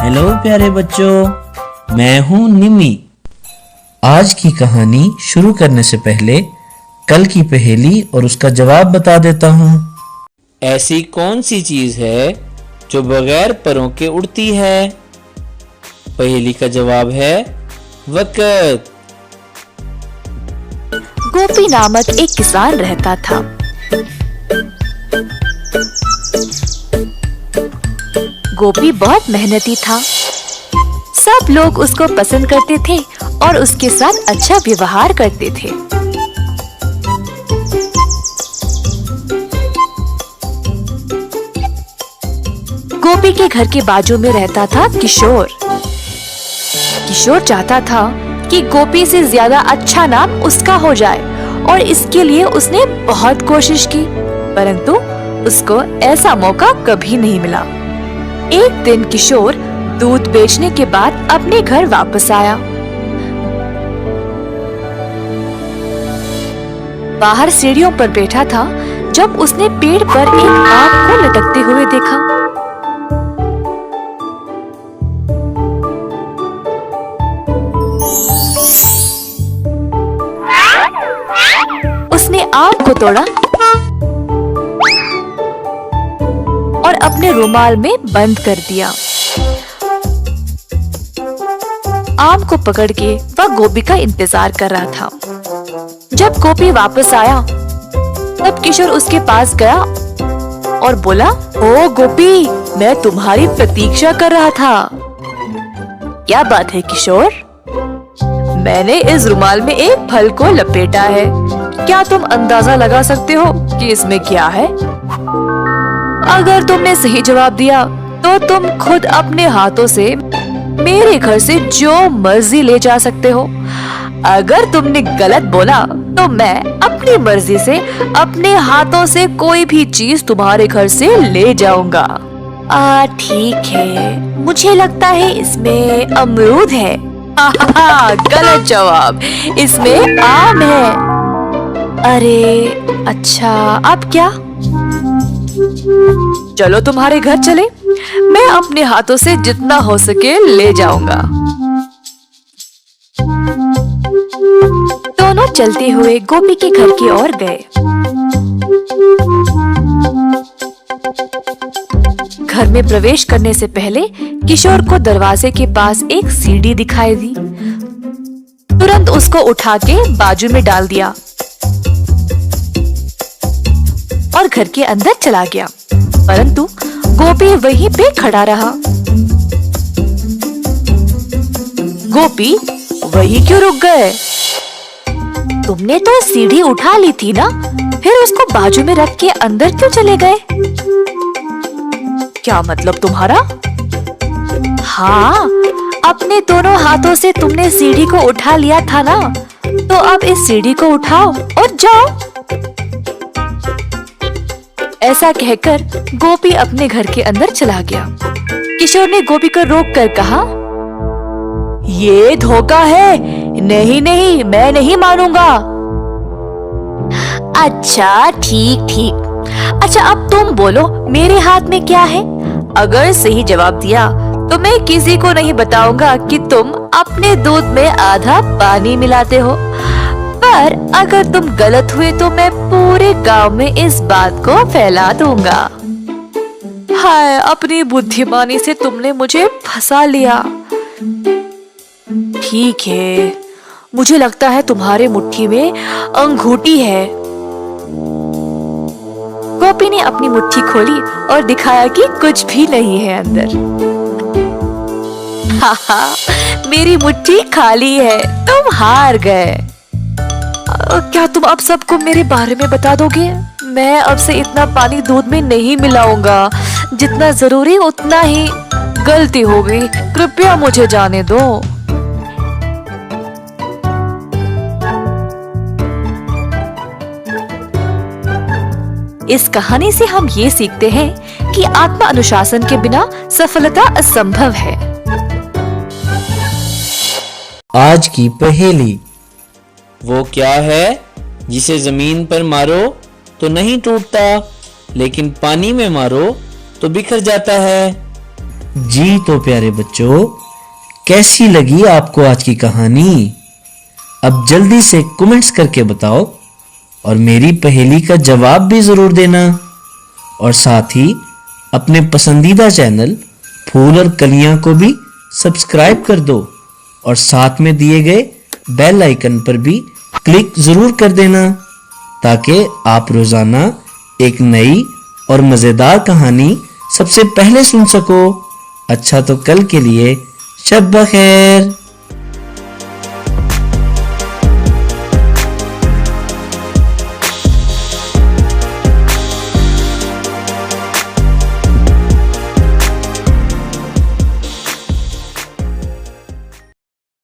Hello प्यारे बच्चों, मैं हूँ निमी। आज की कहानी शुरू करने से पहले कल की पहेली और उसका जवाब बता देता हूँ। ऐसी कौन सी चीज है जो बगैर परों के उड़ती है? पहेली का जवाब है वक़्त। गोपी नामक एक किसान रहता था। गोपी बहुत मेहनती था। सब लोग उसको पसंद करते थे और उसके साथ अच्छा व्यवहार करते थे। गोपी के घर के बाजू में रहता था किशोर। किशोर चाहता था कि गोपी से ज्यादा अच्छा नाम उसका हो जाए और इसके लिए उसने बहुत कोशिश की, परंतु उसको ऐसा मौका कभी नहीं मिला। एक दिन किशोर दूध बेचने के बाद अपने घर वापस आया। बाहर सीढ़ियों पर बैठा था जब उसने पेड़ पर एक आम को लटकते हुए देखा। उसने आम को तोड़ा और अपने रुमाल में बंद कर दिया। आम को पकड़ के वह गोपी का इंतजार कर रहा था। जब गोपी वापस आया तब किशोर उसके पास गया और बोला, ओ गोपी, मैं तुम्हारी प्रतीक्षा कर रहा था। क्या बात है किशोर? मैंने इस रुमाल में एक फल को लपेटा है। क्या तुम अंदाजा लगा सकते हो कि इसमें क्या है? अगर तुमने सही जवाब दिया तो तुम खुद अपने हाथों से मेरे घर से जो मर्जी ले जा सकते हो। अगर तुमने गलत बोला तो मैं अपनी मर्जी से अपने हाथों से कोई भी चीज तुम्हारे घर से ले जाऊंगा। ठीक है, मुझे लगता है इसमें अमरूद है। गलत जवाब, इसमें आम है। अरे अच्छा, अब क्या? चलो तुम्हारे घर चले, मैं अपने हाथों से जितना हो सके ले जाऊंगा। दोनों चलते हुए गोपी के घर की ओर गए। घर में प्रवेश करने से पहले किशोर को दरवाजे के पास एक सीढ़ी दिखाई दी। तुरंत उसको उठा के बाजू में डाल दिया और घर के अंदर चला गया, परंतु गोपी वहीं पे खड़ा रहा। गोपी, वहीं क्यों रुक गए? तुमने तो सीढ़ी उठा ली थी ना, फिर उसको बाजू में रख के अंदर क्यों चले गए? क्या मतलब तुम्हारा? हाँ, अपने दोनों हाथों से तुमने सीढ़ी को उठा लिया था ना, तो अब इस सीढ़ी को उठाओ और जाओ। ऐसा कहकर गोपी अपने घर के अंदर चला गया। किशोर ने गोपी को रोक कर कहा, ये धोखा है। नहीं नहीं, मैं नहीं मानूंगा। अच्छा ठीक ठीक। अच्छा अब तुम बोलो, मेरे हाथ में क्या है? अगर सही जवाब दिया तो मैं किसी को नहीं बताऊंगा कि तुम अपने दूध में आधा पानी मिलाते हो, पर अगर तुम गलत हुए तो मैं पूरे गांव में इस बात को फैला दूंगा। हाय, अपनी बुद्धिमानी से तुमने मुझे फंसा लिया। ठीक है, मुझे लगता है तुम्हारे मुट्ठी में अंगूठी है। गोपी ने अपनी मुट्ठी खोली और दिखाया कि कुछ भी नहीं है अंदर। हाहा, मेरी मुट्ठी खाली है, तुम हार गए। क्या तुम अब सबको मेरे बारे में बता दोगे? मैं अब से इतना पानी दूध में नहीं मिलाऊंगा, जितना जरूरी उतना ही। गलती हो गई, कृपया मुझे जाने दो। इस कहानी से हम ये सीखते हैं कि आत्म अनुशासन के बिना सफलता असंभव है। आज की पहेली, वो क्या है जिसे जमीन पर मारो तो नहीं टूटता, लेकिन पानी में मारो तो बिखर जाता है? जी तो प्यारे बच्चों, कैसी लगी आपको आज की कहानी? अब जल्दी से कमेंट्स करके बताओ और मेरी पहेली का जवाब भी जरूर देना। और साथ ही अपने पसंदीदा चैनल फूल और कलियां को भी सब्सक्राइब कर दो और साथ में दिए गए बेल आइकन पर भी क्लिक जरूर कर देना ताकि आप रोजाना एक नई और मजेदार कहानी सबसे पहले सुन सको। अच्छा तो कल के लिए शब बखैर।